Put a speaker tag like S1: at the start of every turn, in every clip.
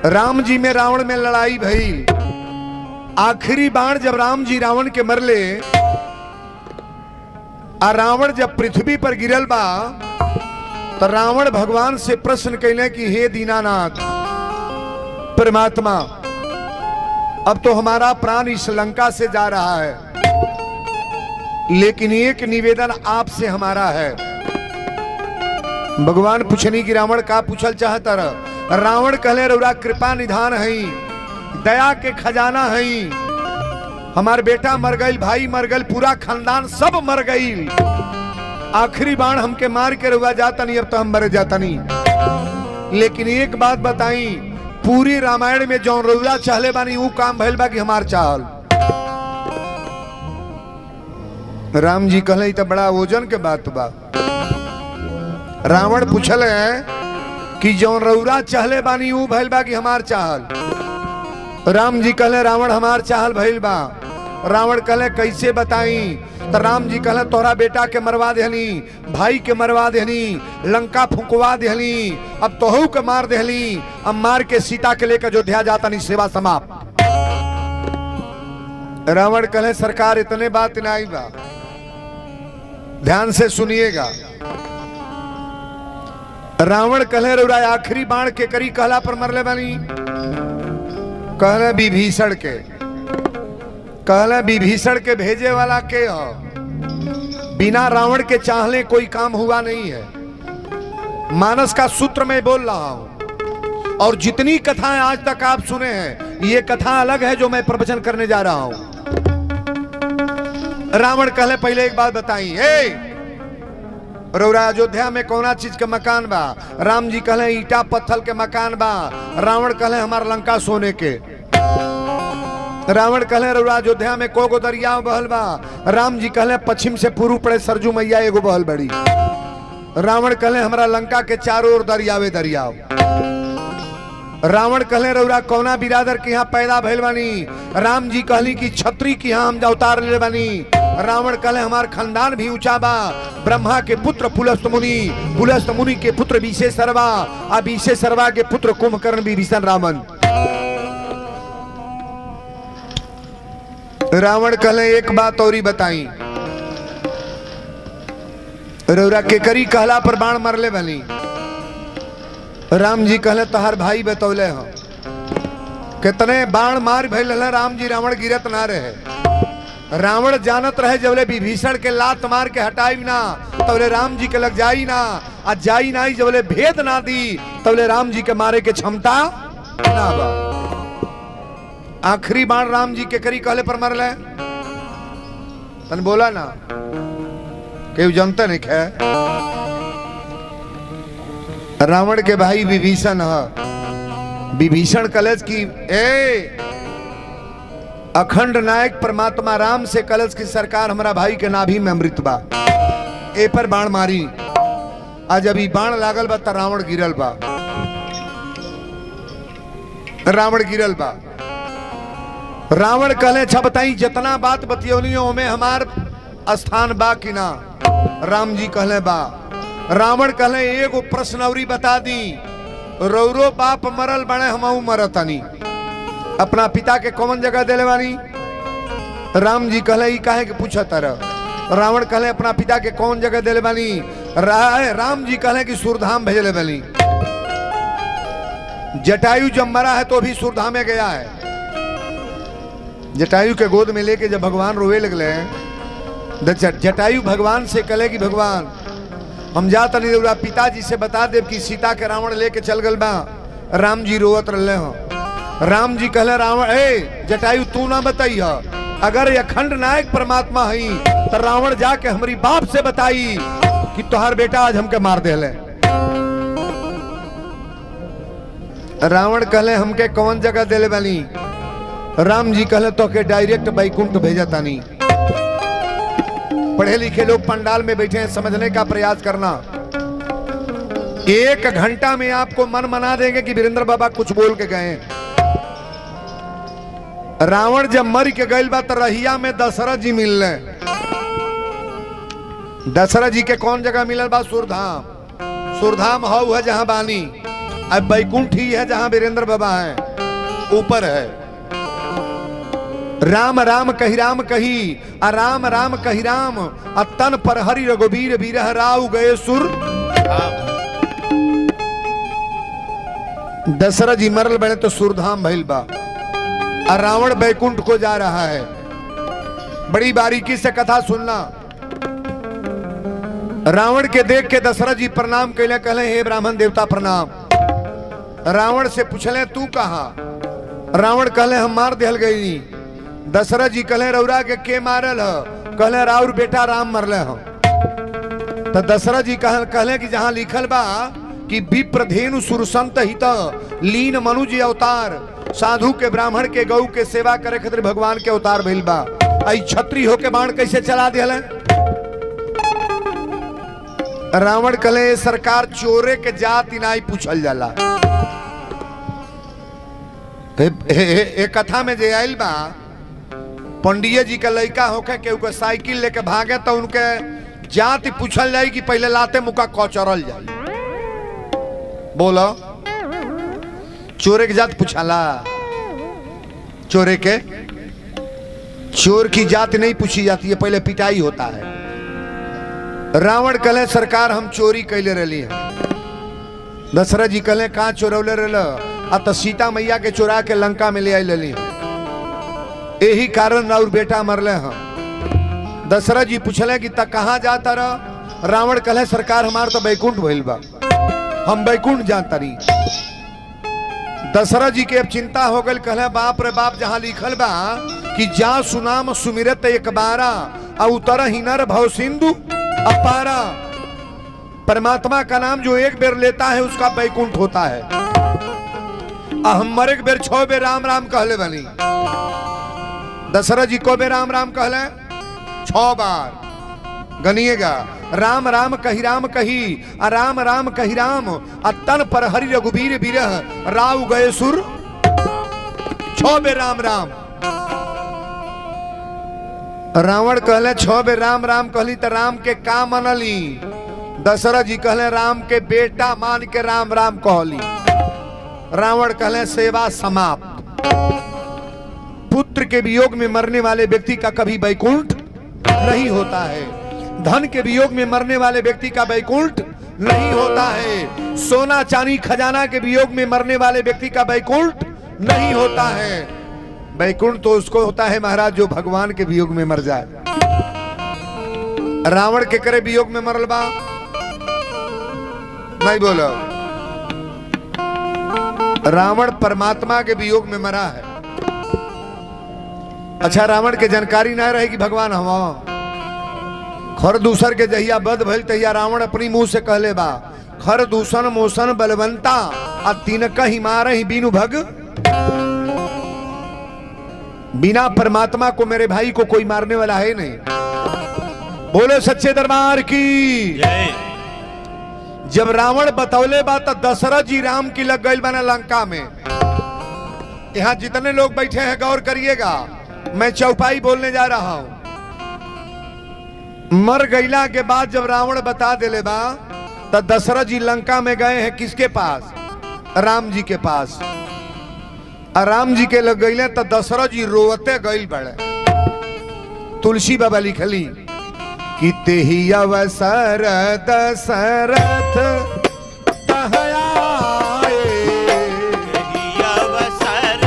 S1: राम जी में रावण में लड़ाई भई। आखिरी बाण जब राम जी रावण के मरले आ रावण जब पृथ्वी पर गिरल बा तो रावण भगवान से प्रश्न कैले कि हे दीनानाथ परमात्मा, अब तो हमारा प्राण इस लंका से जा रहा है, लेकिन एक निवेदन आपसे हमारा है। भगवान पूछनी कि रावण का पूछल चाहता रह। रावण कहले रउरा कृपा निधान हई, दया के खजाना हई। हमार बेटा मर गई, भाई मर गई, पूरा खानदान सब मर गई। आखिरी बाण हमके मार के रउरा जाता नहीं, अब तो हम मर जाता नहीं। लेकिन एक बात बताई, पूरी रामायण में जो रउरा चाहले बानी वो काम भइल बा कि हमार चाहल। राम जी कहले तो बड़ा वजन के बात बा। रावण पूछल है कि जो रउरा चाहले बानी वो भइल बा कि हमार चाहल। राम जी कहले रावण हमार चाहल भइल बा। रावण कहले कैसे बताई? तो राम जी कहले तोहरा बेटा के मरवा देहनी, भाई के मरवा देहनी, लंका फुकवा देहनी, अब तोहू के मार देहनी, अब मार के सीता के लेकर अयोध्या जाता नहीं, सेवा समाप्त। रावण कहले सरकार इतने बात नहीं बा, ध्यान से सुनिएगा। रावण कहले रउरा आखिरी बाण के करी कहला पर मरले बानी? कहले विभीषण के। कहले विभीषण के भेजे वाला के हो? बिना रावण के चाहले कोई काम हुआ नहीं है। मानस का सूत्र में बोल रहा हूं, और जितनी कथाएं आज तक आप सुने हैं ये कथा अलग है जो मैं प्रवचन करने जा रहा हूं। रावण कहले पहले एक बात बताई, रउरा अयोध्या में कौना चीज के मकान बा? राम जी कहले ईटा पत्थर के मकान बा। रावण कहले हमार लंका सोने के। रावण कहले रउरा अयोध्या में कोगो दरिया बहल बा? राम जी कहले पश्चिम से पूर्व पड़े सरजू मैया एगो बहल बड़ी। रावण कहले हमारा लंका के चारों ओर दरियावे दरियाव। रावण कहले रउरा कौना बिरादर के यहाँ पैदा भइल बानी? राम जी कहली कि छत्री के यहाँ हम अवतार ले बानी। रावण कहले हमार खानदान भी ऊंचा बा, ब्रह्मा के पुत्र पुलस्त मुनि, पुलस्त मुनि के पुत्र विशेषरवा, आ विशेषरवा के पुत्र कुंभकर्ण विभीषण रावण। रावण कहले एक बात और ही बताई, रउरा के करी कहला पर बाण मरले बनी? राम जी कहले तोहार भाई बतौले हो। कितने बाण मार भइल राम जी, रावण गिरत ना रहे। रावण जानत रहे जबले विभीषण के लात मार के हटाई ना तबले राम जी के लग जाई ना, आ जाई ना जबले भेद ना दी तबले राम जी के मारे के क्षमता ना बा। आखिरी बाण राम जी के करी कहले पर मरले? तन बोला ना केहू जनता नहीं है। रावण के भाई विभीषण है। विभीषण कलश की अखंड नायक परमात्मा राम से कलश की सरकार हमारा भाई के नाभि में अमृत बा, ए पर बाण मारी। आज अभी बाण लागल बा त रावण गिरल बा। रावण गिरल बा। रावण कहले अच्छा बताई जितना बात बतियोलियों में हमार स्थान बा कि ना? राम जी कहले बा। रावण कहले एगो प्रश्न औरी बता दी, रौरो बाप मरल बने हमहू मरतानी, अपना पिता के कौन जगह देले बानी? राम जी कहले ई काहे के पूछत रह? रावण कहले अपना पिता के कौन जगह देले बानी? राम जी कहले कि सूरधाम भेजले बानी। जटायु जब मरा है तो भी सूरधाम में गया है। जटायु के गोद में लेके जब भगवान रोए लगले, जटायु भगवान से कहले कि भगवान हम जाता नहीं रउरा पिताजी से बता दे कि सीता के रावण लेके चल गल बा। राम जी रोवत रहे हो। राम जी कहले रावण जटायु तू ना बताई है, अगर ये अखंड नायक परमात्मा हई तो रावण जाके हमारी बाप से बताई कि तुहार बेटा आज हमके मार देले। रावण कहले हमके कौन जगह देले बानी? राम जी कहले तो के डायरेक्ट बैकुंठ भेजा तानी। पढ़े लिखे लोग पंडाल में बैठे हैं, समझने का प्रयास करना। 1 घंटा में आपको मन मना देंगे कि वीरेंद्र बाबा कुछ बोल के गए। रावण जब मर के गइल बा तो रहिया में दशरथ जी मिलने। दशरथ जी के कौन जगह मिलल बा? सूरधाम। सूरधाम हौ है जहां बानी। अब बैकुंठ ही है जहां वीरेंद्र बाबा हैं, ऊपर है। राम राम कही आ राम राम कही राम आ तन पर हरि रघुबीर बीरह राव गए सुर। दशरथ जी मरल बने तो सुरधाम भइल बा, और रावण बैकुंठ को जा रहा है। बड़ी बारीकी से कथा सुनना। रावण के देख के दशरथ जी प्रणाम कैले, कहले हे ब्राह्मण देवता प्रणाम। रावण से पूछले तू कहा? रावण कहले हम मार दिहल गई। दशरथ जी कहले रौरा के मारल ह? कहले राउर बेटा राम मरले हो। तो दशरथ जी कहले कि जहां लिखल बा कि विप्रधेनु सुरसंत हित लीन मनुज अवतार, साधु के ब्राह्मण के गौ के सेवा करे खातिर भगवान के अवतार भइल बा, आई छत्री होके बाण कैसे चला दिहले? रावण कहले सरकार चोरे के जाति नाई पूछल जाला। एक कथा में जे आइल बा, पंडिये जी का लड़का होके के उनके साइकिल लेके भागे तो उनके जाति पूछल जाए कि पहले लाते मुका कचरल जाए। बोलो चोरे की जात पूछाला? चोर की जाति नहीं पूछी जाती है, पहले पिटाई होता है। रावण कहले सरकार हम चोरी कैले रही है। दशरथ जी कहले कहाँ चोरौले रह? तो सीता मैया के चोरा के लंका में ले आई लली, यही कारण राउर बेटा मरले हैं। दशरथ जी पूछले कि तक कहाँ जाता रह? रावण कहले सरकार हमार तो बैकुंठ भइल बा, हम बैकुंठ जाता रही। दशरथ जी के अब चिंता हो गई, कहले बाप रे बाप, जहां लिखल बा कि जा सुनाम सुमिरत एक बारा और उतर ही नर भव सिंधु अपारा, परमात्मा का नाम जो एक बेर लेता है उसका बैकुंठ होता है। हम एक बेर 6 बेर राम राम कहले बनी। दशरथ जी को बेर राम राम कहले 6 बार गनिएगा। राम राम कही राम राम कही राम आ तन पर हरि रघुबीर बीरह राव गए सुर। 6 बेर राम राम। रावण कहले 6 बेर राम राम कहली तो राम के का मनली? दशरथ जी कहले राम के बेटा मान के राम राम कहली। रावण कहले सेवा समाप्त। पुत्र के वियोग में मरने वाले व्यक्ति का कभी बैकुंठ नहीं होता है, धन के वियोग में मरने वाले व्यक्ति का बैकुंठ नहीं होता है, सोना चांदी खजाना के वियोग में मरने वाले व्यक्ति का बैकुंठ नहीं होता है। बैकुंठ तो उसको होता है महाराज जो भगवान के वियोग में मर जाए। रावण के करे वियोग में मरल बा? नहीं बोलो। रावण परमात्मा के वियोग में मरा है। अच्छा रावण के जानकारी ना रहे कि भगवान हम खर दूसर के जहिया बद भइल तहिया रावण अपनी मुंह से कहले बा खर दूषण मोशन बलवंता आ तिनका ही मारे ही बीनु भग। बिना परमात्मा को मेरे भाई को कोई मारने वाला है नहीं। बोलो सच्चे दरबार की जय। जब रावण बतौले बा तो दशरथ जी राम की लग गई बना लंका में। यहां जितने लोग बैठे हैं गौर करिएगा, मैं चौपाई बोलने जा रहा हूं। मर गईला के बाद जब रावण बता दिले बा तो दशरथ जी लंका में गए हैं किसके पास? राम जी के पास। राम जी के लग गईले तो दशरथ जी रोवते गईल बड़े। तुलसी बाबा लिखली कि तेही अवसर दशरथ तहयाए,
S2: तेही अवसर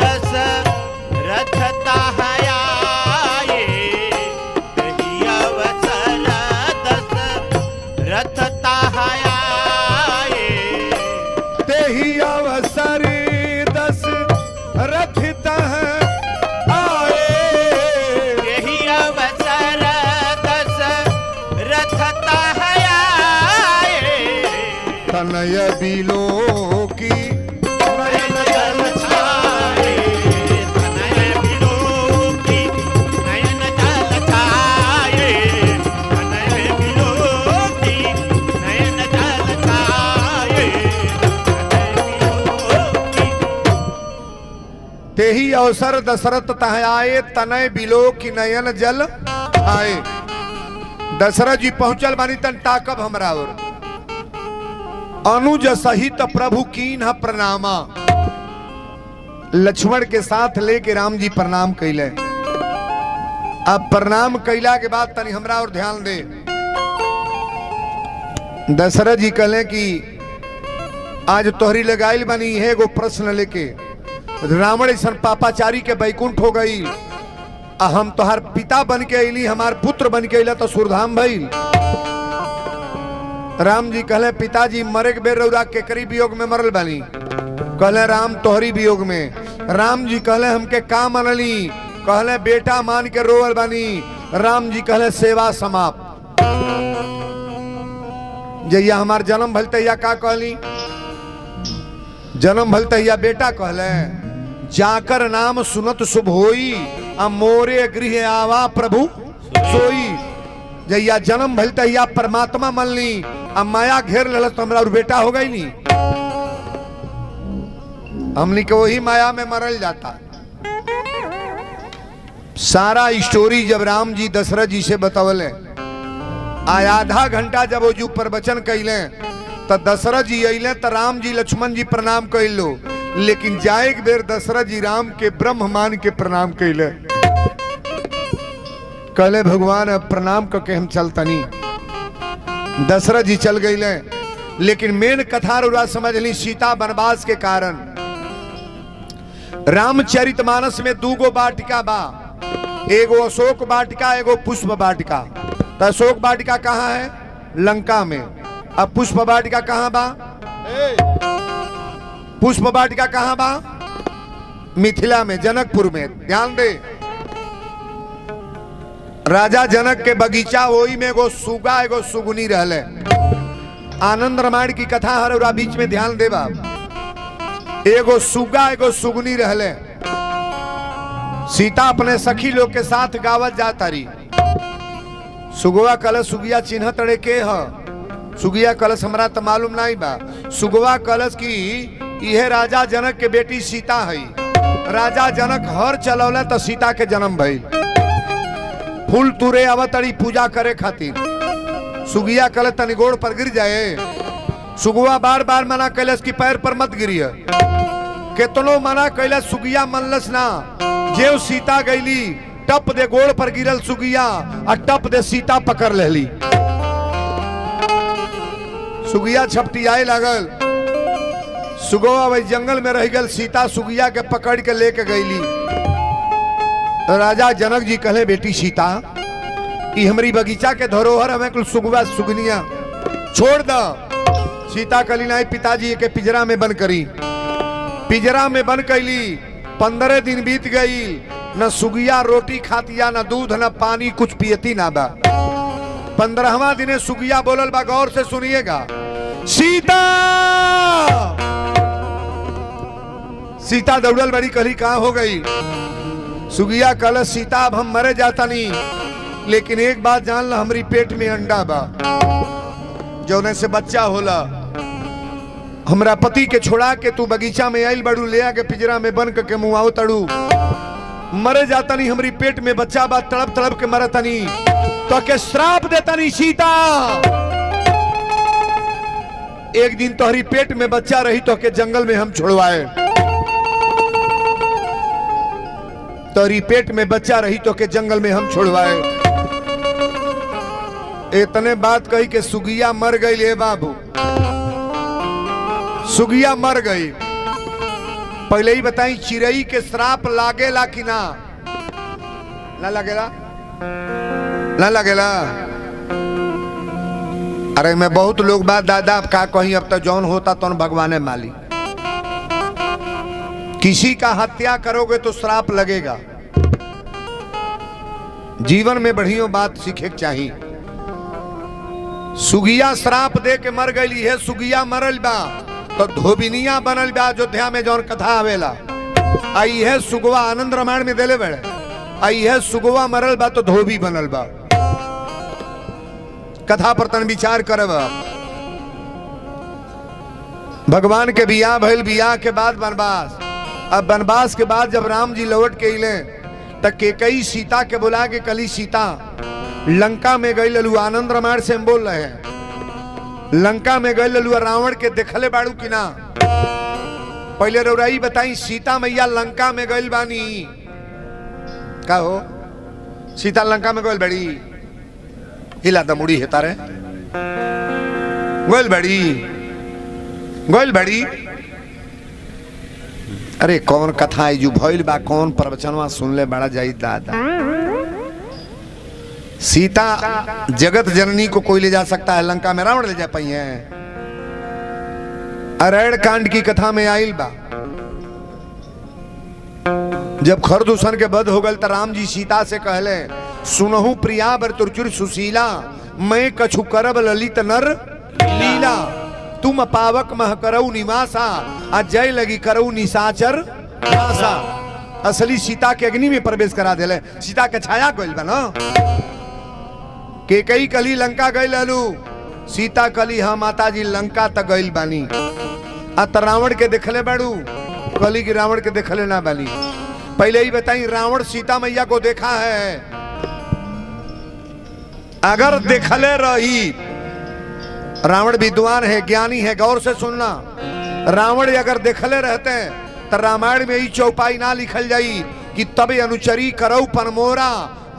S2: दशरथ तहयाए, तेही अवसर दशरथ तहयाए,
S1: तेही अवसर दशरथ तहयाए,
S2: तेही अवसर दशरथ तहयाए,
S1: तनय बिलो की नयन जल
S2: छाए, तनय बिलो की नयन जल छाए, तनय बिलो की नयन जल छाए, तनय बिलो की।
S1: तेही अवसर दशरथ तहयाए, तनय बिलो की नयन जल आए। दशरथ जी पहुंचल बानी तन ताकब हमरा और अनुज सहित प्रभु कीन्ह प्रणामा। लक्ष्मण के साथ लेके राम जी प्रणाम कैले। अब प्रणाम कैला के बाद तनी हमरा और ध्यान दे। दशरथ जी कहले कि आज तोहरी लगाइल बनी है एगो प्रश्न लेके। रावण ऐसा पापाचारी के बैकुंठ हो गई, हम तोहार पिता बन के अली, हमार पुत्र बन के अला तो सुरधाम भइल। राम जी कहले पिताजी मरे के बेर रौरा के करीब वियोग में मरल बानी। कहले राम तोहरी वियोग में। राम जी कहले हमके का मनली? कहले बेटा मान के रोवल बानी। राम जी कहले सेवा समाप्त। जैया हमार जन्म भल तैया का कहली? जन्म भल तैया बेटा कहले जाकर नाम सुनत शुभ होई, मोरे गृह आवा प्रभु सोई। जैया जन्म भल तैया परमात्मा मन ली, अब माया घेर लल तो हमरा और बेटा हो गई नहीं। हमनी के वही माया में मरल जाता। सारा स्टोरी जब राम जी दशरथ जी से बतवले, आधा घंटा जब वो जो प्रवचन कैले तो दशरथ जी अले तो राम जी लक्ष्मण जी प्रणाम कैलो, लेकिन जाए एक बेर दशरथ जी राम के ब्रह्म मान के प्रणाम कैले। कहले भगवान अब प्रणाम करके हम चलतनी। दशरथ जी चल गईले, लेकिन मेन कथा रुआ समझ ली सीता वनवास के कारण। रामचरितमानस में दूगो वाटिका बा, एगो अशोक वाटिका एगो पुष्प वाटिका। तो अशोक वाटिका कहाँ है? लंका में। अब पुष्प वाटिका कहाँ बा? पुष्प वाटिका कहाँ बा? मिथिला में, जनकपुर में। ध्यान दे, राजा जनक के बगीचा वही में एगो सुगा एगो सुगुनी रहले। आनंद रामायण की कथा हर बीच में ध्यान देबा। एगो सुगा एगो सुगुनी रहले। सीता अपने सखी लोग के साथ गावत जाता रही। सुगवा कलश सुगिया चिन्ह तड़े के ह? सुगिया कलश हमरा तो मालूम नहीं बा। सुगवा कलश की यह राजा जनक के बेटी सीता है। राजा जनक हर चलौले तो सीता के जन्म भइल। फूल तुरे अवतरी पूजा करे खातिर। सुगिया कलश तनी गोड़ पर गिर जाए, सुगवा बार बार मना कैलस की पैर पर मत गिरिए। केतनो मना कैलस सुगिया मनलस ना। जेव सीता गईली टप दे गोड़ पर गिरल सुगिया और टप दे सीता पकड़ लेली। सुगिया छपटियाए लागल। सुगवा वही जंगल में रह गल। सीता सुगिया के पकड़ के लेके गईली। राजा जनक जी कहले बेटी सीता, ई हमारी बगीचा के धरोहर हमें कुल सुगवा सुगनिया छोड़ द। सीता कहली नहीं पिताजी के पिंजरा में बंद करी। पिंजरा में बंद कैली। 15 दिन बीत गई, न सुगिया रोटी खातिया, न दूध, न पानी, कुछ पियती ना बा। 15वां दिन सुगिया बोलल बा, गौर से सुनिएगा। सीता! सीता दौड़ल बड़ी, कहली कहाँ हो गई? सुगिया कहल सीता अब हम मरे जाता नहीं, लेकिन एक बात जान ला, हमारी पेट में अंडा बा जौने से बच्चा होला। हमरा पति के छोड़ा के तू बगीचा में आइल बड़ू, ले आके पिंजरा में बन के मुआओ तड़ू। मरे जाता नहीं, हमारी पेट में बच्चा बा, तड़प तड़प के मरता नहीं, तो के श्राप देता नहीं सीता। एक दिन तोहरी पेट में बच्चा रही तो के जंगल में हम छोड़वाए। तोहरी पेट में बच्चा रही तो के जंगल में हम छोड़वाए। इतने बात कही के सुगिया मर गई। ले बाबू, सुगिया मर गई। पहले ही बताई, चिड़ई के श्राप लागेला कि ना? ना लगेला? ना लगेला? अरे मैं बहुत लोग बात दादा का कहीं, अब तक जौन होता तो भगवान माली। किसी का हत्या करोगे तो श्राप लगेगा। जीवन में बढ़िया बात सीखे चाहिए। सुगिया श्राप दे के मर गई है। सुगिया मरल बा तो धोबिनिया बनल बा। अयोध्या में जौन कथा आवेला, आई है सुगवा आनंद रामायण में देले बड़े। आई है सुगवा मरल बा तो धोबी बनल बा। कथा पर तन विचार करब। भगवान के बियाह भइल, बियाह के बाद वनवास। अब वनवास के बाद जब राम जी लौट के अले तक के कई सीता के बुला के कली सीता लंका में गई ललू। आनंद रामायण से हम बोल रहे हैं। लंका में गए ललुआ रावण के देखले बाड़ू कि ना? पहले रौराई बताई, सीता मैया लंका में गइल बानी का हो? सीता लंका में गइल बड़ी हिला दमुड़ी है तारे गइल बड़ी। अरे कौन कथा जो भइल बा, कौन प्रवचनवा सुनले बड़ा जाई दादा। सीता जगत जननी को कोई ले जा सकता है, लंका में रावण ले जा पाई है? अरण्य कांड की कथा में आइल बा, जब खरदूषण के बध हो गल तो राम जी सीता से कहले, सुनहु प्रिया बर तुरचुर सुशीला, मैं कछु करब ललित नर लीला, तुम पावक मह करऊ निवासा, अजय लगी करऊ निशाचर नासा। असली सीता के अग्नि में प्रवेश करा देले, सीता के छाया गइल बा ना। के कई कली लंका गइल ललू, सीता कली हाँ माता जी लंका तक गइल बानी। अत रावण के देखले बाड़ू, कली की रावण के देखले ना बानी। पहले ही बताई, रावण सीता मैया को देखा है? अगर देखले रही, रावण विद्वान है, ज्ञानी है, गौर से सुनना, रावण अगर देखले रहते तो रामायण में ही चौपाई ना लिखल जाई कि तबे अनुचरी करऊ पनमोरा,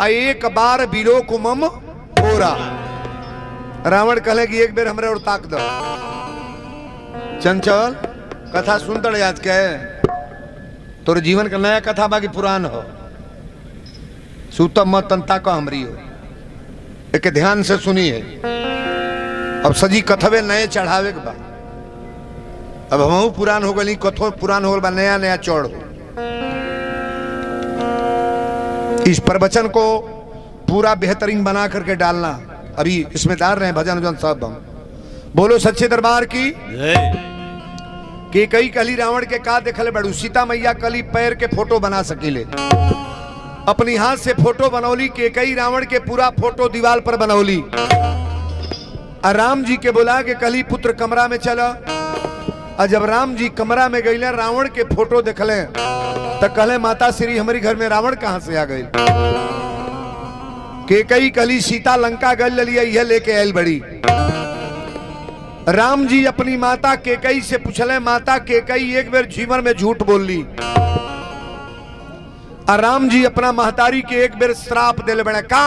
S1: एक बार बिलो कुमम होरा। रावण कहले कि एक बेर हमरे और ताक दो। चंचल कथा सुन तड़े आज के तोर जीवन का नया कथा बाकी पुरान हो, सूतम मत तंता का हमरी हो, एक ध्यान से सुनिए। अब सजी कथवे नए चढ़ावे के बा, अब हम पुरान हो गई, कथो पुरान हो गल, नया नया चौड़ हो। इस प्रवचन को पूरा बेहतरीन बना करके डालना। अभी इसमें डाल रहे हैं भजन वजन सब हम। बोलो सच्चे दरबार की। के कई कली रावण के का देखले बड़ू, सीता मैया कली पैर के फोटो बना सकीले, अपनी हाथ से फोटो बनौली। के कई रावण के पूरा फोटो दीवार पर बनौली। राम जी के बुला के कली पुत्र कमरा में चला। और जब राम जी कमरा में गईले, रावण के फोटो देखले तो कहले, माता श्री हमारी घर में रावण कहां से आ गई? के कई कली सीता लंका गल लिया, यह लेके आयल बड़ी। राम जी अपनी माता केकई से पूछले, माता केकई एक बार जीवन में झूठ बोल ली। और राम जी अपना महतारी के एक बार श्राप दिले बड़े का।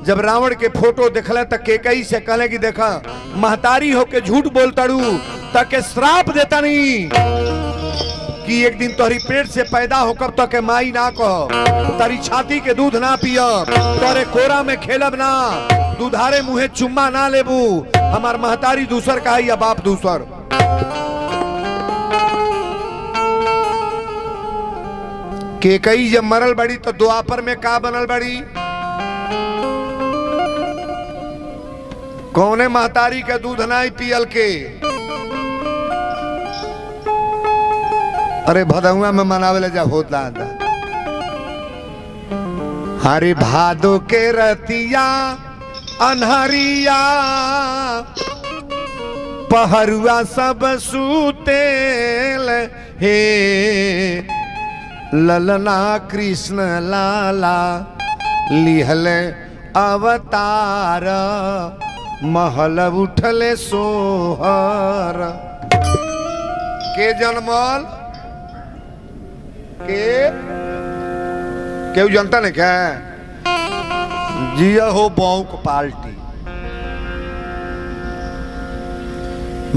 S1: जब रावण के फोटो देखले तो केकई से कहले कि देखा महतारी होके झूठ बोलताड़ू ताके श्राप देता नहीं कि एक दिन तोहरी पेट से पैदा होकर तो के माई ना कहो, तारी छाती के दूध ना पियब, तोरे कोरा में खेलब ना, दूधारे मुहे चुम्मा ना लेबू, हमार महतारी दूसर का है या बाप दूसर। केकई जब मरल बड़ी तो द्वापर में का बनल बड़ी? कौने महतारी के दूध नहीं पियल के? अरे भदौआ में मनावे जा होता था। हरे भादो के रतिया अनहरिया, पहरुआ सब सूतेल हे, ललना कृष्ण लाला लिहल अवतार, महल उठले सोहर। के जन्मल केहू जनता ने क्या जिया हो बौक पाल्टी।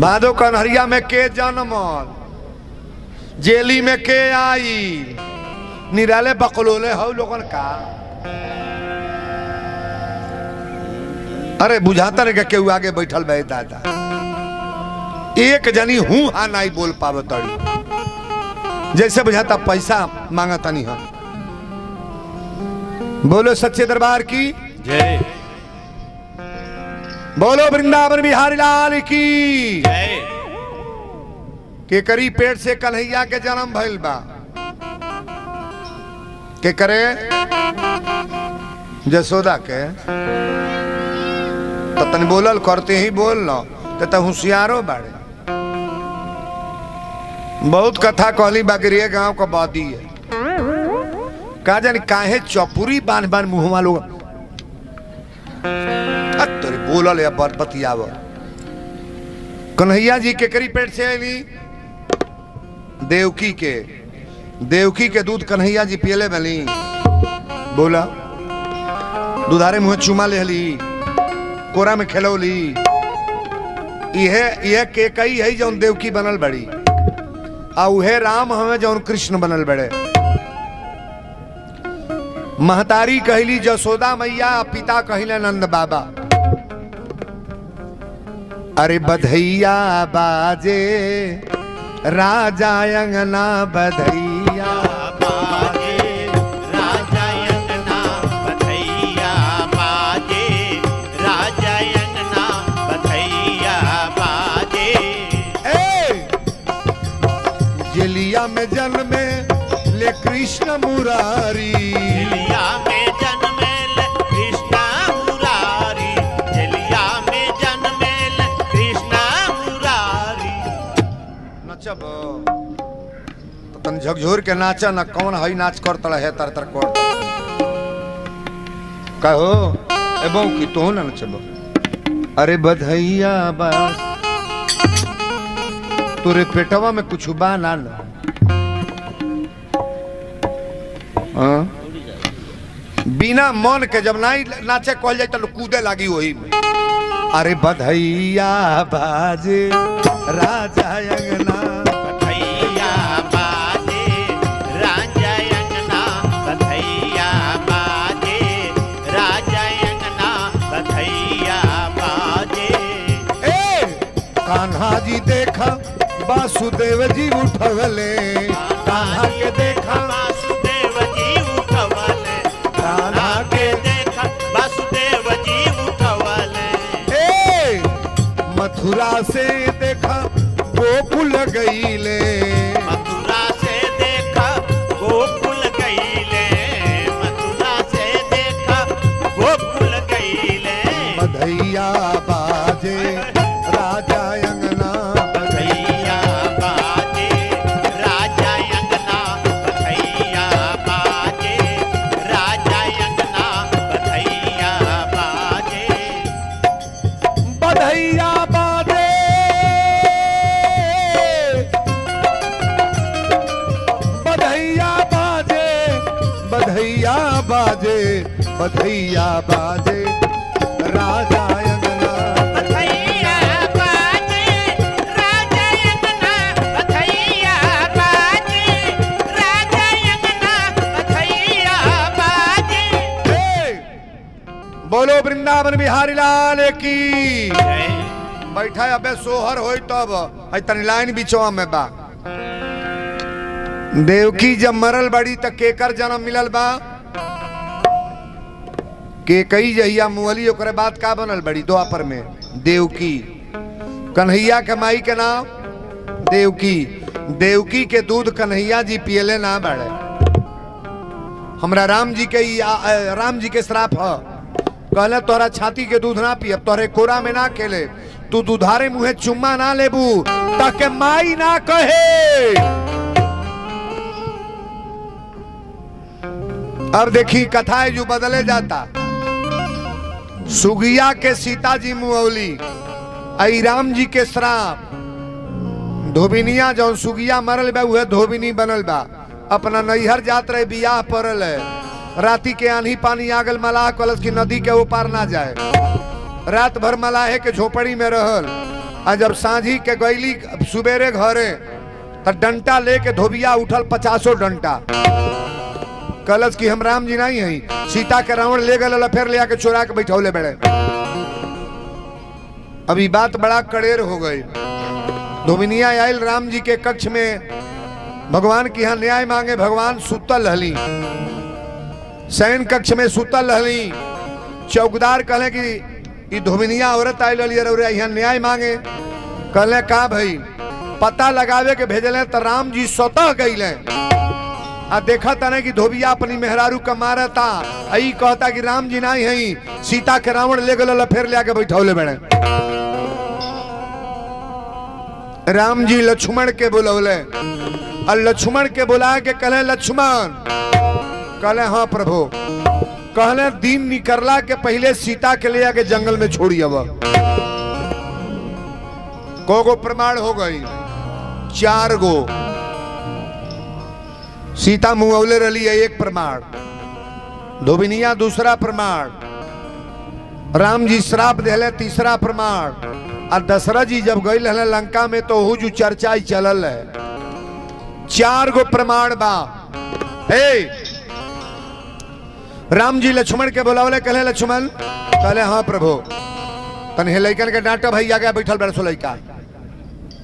S1: भादो कन्हरिया में के जन्मल, जेली में के आई, निराले बकलोले हो लोगन का। अरे बुझाता नहीं केहू आगे बैठल बे दादा, एक जनी हूं हा नहीं बोल पाव तड़ी, जैसे बुझाता पैसा मांगता नहीं हम। बोलो सच्चे दरबार की
S2: जय,
S1: बोलो वृंदावन बिहारी लाल की
S2: जय।
S1: के करी पेट से कन्हैया के जन्म भइल बा, के करे जसोदा के। तो तन बोलल करते ही बोल लो तो होशियारो बाड़े। बहुत कथा कहली बाकी गांव का बादी है, का जानी काहे चौपुरी बांध बांध मुंह वालों बोलल या बतियाव। कन्हैया जी के करी पेट से आईली देवकी के दूध कन्हैया जी पियले बली। बोला दुधारे मुँह चुमा ले ली, कोरा में खेलौली। यह के कई है जौन देवकी बनल बड़ी, आ उहे राम हमें जौन कृष्ण बनल बड़े। महतारी कहली जसोदा मैया, पिता कहले नंद बाबा। अरे बधैया बाजे राजा अंगना, बधैया
S2: बाजे राजा अंगना, बधैया बाजे राजा अंगना, बधैया बाजे।
S1: जेलिया में जन्मे ले कृष्ण मुरारी,
S2: जेलिया में जन्मे ले कृष्ण मुरारी, जेलिया में जन्मे ले कृष्ण मुरारी।
S1: नचब तन झकझोर के नाचा न कौन हई नाच कर तड़ है तर तर कर कहो एबो की तो न नचब। अरे बधैया बस तोरे पेटवा में कुछ बा ना न। बिना मन के जब नहीं नाचे कहल जाए तो कूदे लागी वही में। अरे बधैया बाजे राजा अंगना,
S2: बधैया बाजे राजा अंगना, बधैया बाजे राजा अंगना, बधैया बाजे।
S1: कान्हा जी देखा वासुदेव जी उठवले, कान्हा के देखा
S2: वासुदेव जी उठवले,
S1: कान्हा के
S2: देखा वासुदेव जी उठवले।
S1: मथुरा से देखा गोकुल गईले,
S2: मथुरा से देखा गोकुल गईले, मथुरा से देखा गोकुल गईले।
S1: बधैया बाजे राजा अंगना,
S2: बधैया बाजे राजा अंगना, बधैया बाजे राजा अंगना, बधैया बाजे।
S1: बधैया बाजे बधैया बाजे बधैया बाजे बधैया बाजे राजा अंगना।
S2: बधैया बाजे राजा अंगना, बधैया बाजे राजा अंगना, बधैया बाजे।
S1: बोलो वृंदावन बिहारी लाल की।
S2: जय।
S1: बैठा अबे सोहर होई तब आई तनी लाइन बिचवा में बा। देवकी जब मरल बड़ी त केकर जन्म मिलल बा, के कई जहिया मुअली ओकरे बाद का बनल बड़ी द्वापर में देवकी। कन्हैया के माई के नाम देवकी। देवकी के दूध कन्हैया जी पियले ना बड़े। हमरा राम जी के श्राप है, कहले तोहरा छाती के दूध ना पियब, तोहरे कोरा में ना खेले, तू दुधारे मुहे चुम्मा ना लेबू ताके माई ना कहे। अब देखी कथा है जो बदले जाता। सुगिया के सीता जी मुअली, आई राम जी के श्राप। धोबिनिया जौन सुगिया मरल बा उहे धोबिनी बनल बा। अपना नैहर जात रहे, बियाह पड़ल है। राती के आंधी पानी आगल, मलाह कलश की नदी के ऊपर ना जाए। रात भर मलाहे के झोपड़ी में रहल। आ जब सांझी के गईली सुबेरे घरे तो डंटा लेके धोबिया उठल 50 डंटा। कलश की हम राम जी नहीं है, सीता के रावण ले गए, फिर ले आके चोरा के बैठौले बड़े। अभी बात बड़ा कड़ेर हो गई। धोबिनिया आयल राम जी के कक्ष में, भगवान की यहाँ न्याय मांगे। भगवान सुतल हली, शयन कक्ष में सुतल हली। चौकीदार कहले कि ई धोबिनिया औरत आयल यहाँ न्याय मांगे। कहले का भाई, पता लगावे के भेजले तो राम जी स्वतः गईले। आ देखा तने कि धोबिया अपनी मेहरारू का मारता। आई कहता कि राम जी नहीं है, सीता के रावण ले गल, फिर ले आके बैठौले बड़े। राम जी लक्ष्मण के बुलौले और लक्ष्मण के बुला के कहले लक्ष्मण। कहले हाँ प्रभु। कहले दिन निकलला के पहले सीता के ले आके जंगल में छोड़ी। अब को प्रमाण हो गई? 4 गो। सीता मुंहवले रली है, 1 प्रमाण। धोबिनिया दूसरा प्रमाण। राम जी श्राप दिले तीसरा प्रमाण। और दशरथ जी जब गई है लंका में तो हु जो चर्चा ही चलल है। 4 गो प्रमाण बा। हे राम जी लक्ष्मण के बुलावले, कहले लक्ष्मण, कहले हाँ प्रभु। तन लैकन के डांटा भैया गया बैठल बड़ सो लैका।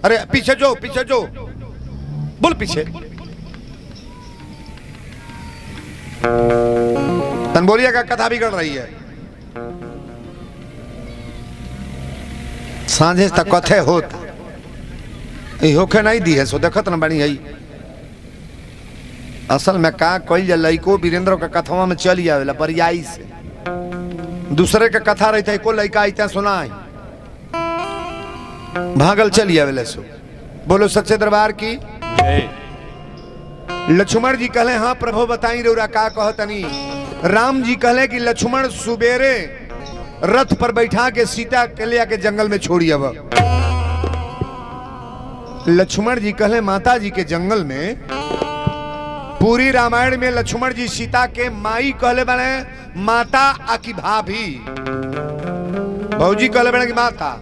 S1: अरे पीछे जो बोल पीछे। तन बोलिया का कथा बिगड़ रही है। सांझे तक कथे होता होके नहीं दी है सो देखत न बनी है। असल में का कल लइको वीरेंद्र का कथवा में चली आवेला बरियाई से। दूसरे के कथा रहता है, को लइका आते सुनाई भागल चली आवेला सो। बोलो सच्चे दरबार की। लक्ष्मण जी कहले हाँ प्रभु बताई रौरा का कहतनी। राम जी कहले कि लक्ष्मण सुबेरे रथ पर बैठा के सीता के ले आके जंगल में छोड़ी। अब लक्ष्मण जी कहले माता जी के जंगल में, पूरी रामायण में लक्ष्मण जी सीता के माई कहले बने माता आकी भाभी। भौजी कहले बने की माता।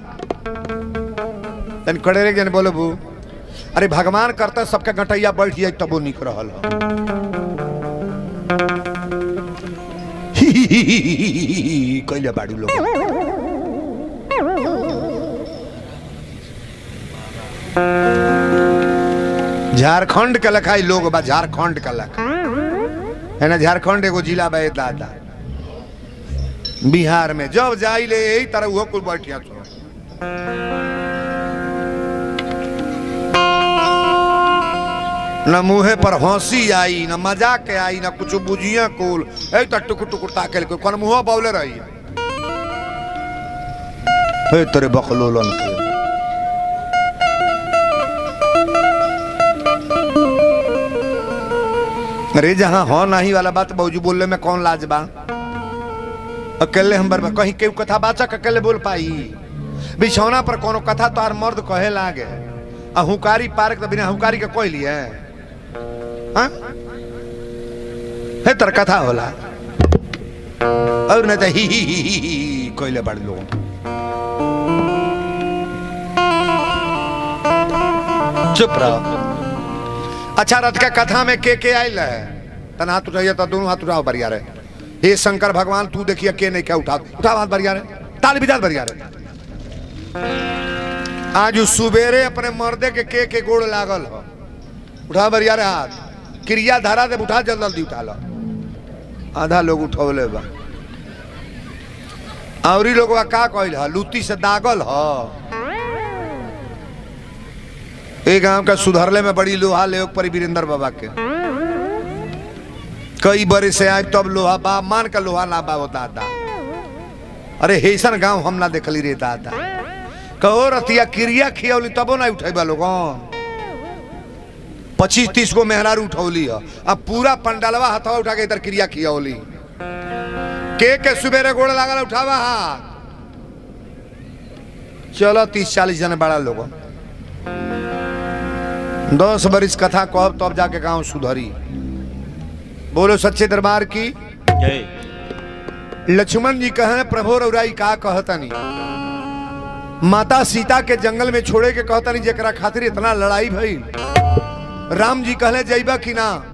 S1: तन कड़े जन बोलो बू, अरे भगवान करता सबके गटैया बैठ जाए तबो निक रहल। कैले बाड़ू लोग। झारखंड के लखाई लोग बा, झारखंड का लखा है ना। झारखंड एगो जिला बा दादा। बिहार में जब जाई ले यही तरह वो कुल बैठिया छो। न मुहे पर हंसी आई, न मजाक आई, न कुछ बुझिया कुल ए त टुकुर टुकुर ताके को कोन मुंह बावले रही है तेरे बखलोलन के। अरे जहां हो नहीं वाला बात बाबूजी बोलने में कौन लाज बा। अकेले हम बरबा कहीं केहू कथा बाचक अकेले बोल पाई। बिछौना पर कोनो कथा तो आर मर्द कहे लागे। अहुकारी पार्क तो बिना अहुकारी के कोई लिए हाँ है तर कथा होला। और नहीं तो ही कोयले बड़ लोग। चुप रहो। अच्छा रथ का कथा में के आयल है। तन हाथ उठाइए तो दोनों हाथ उठाओ बरिया रे। हे शंकर भगवान तू देखिए के नहीं क्या उठाओ हाथ बरिया रे। ताली बिजात बरिया रे। आज सुबेरे अपने मर्दे के गोड़ लागल हो। उठा बरिया रे हाथ। क्रिया धारा दे उठा जल्दी उठा लो। आधा लोग उठौले बा। औरी लोग का कहल ह लूटी से दागल ह। एक गांव का सुधरले में बड़ी लोहा ले पर वीरेंद्र बाबा के कई बरे से आए तब लोहा बा मान का लोहा ना बा होता था। अरे हेसन गांव हम ना देखली रे दादा। कहो रतिया क्रिया खियौली तबो ना उठेबा लोगन। 25-30 गो मेहरार उठौली है। अब पूरा पंडालवा हथवा उठा के इधर क्रिया खियौली। के सुबेरे गोड़ लागल उठावा हाथ। चलो 30-40 जने बड़ा लोग। 10 बरिस कथा कहब तब जाके गांव सुधरी। बोलो सच्चे दरबार की जय। लक्ष्मण जी कहे प्रभु रउराई का कहतनी। माता सीता के जंगल में छोड़े के कहतनी जेकरा खातिर इतना लड़ाई भई। राम जी कहले जइबा कि ना।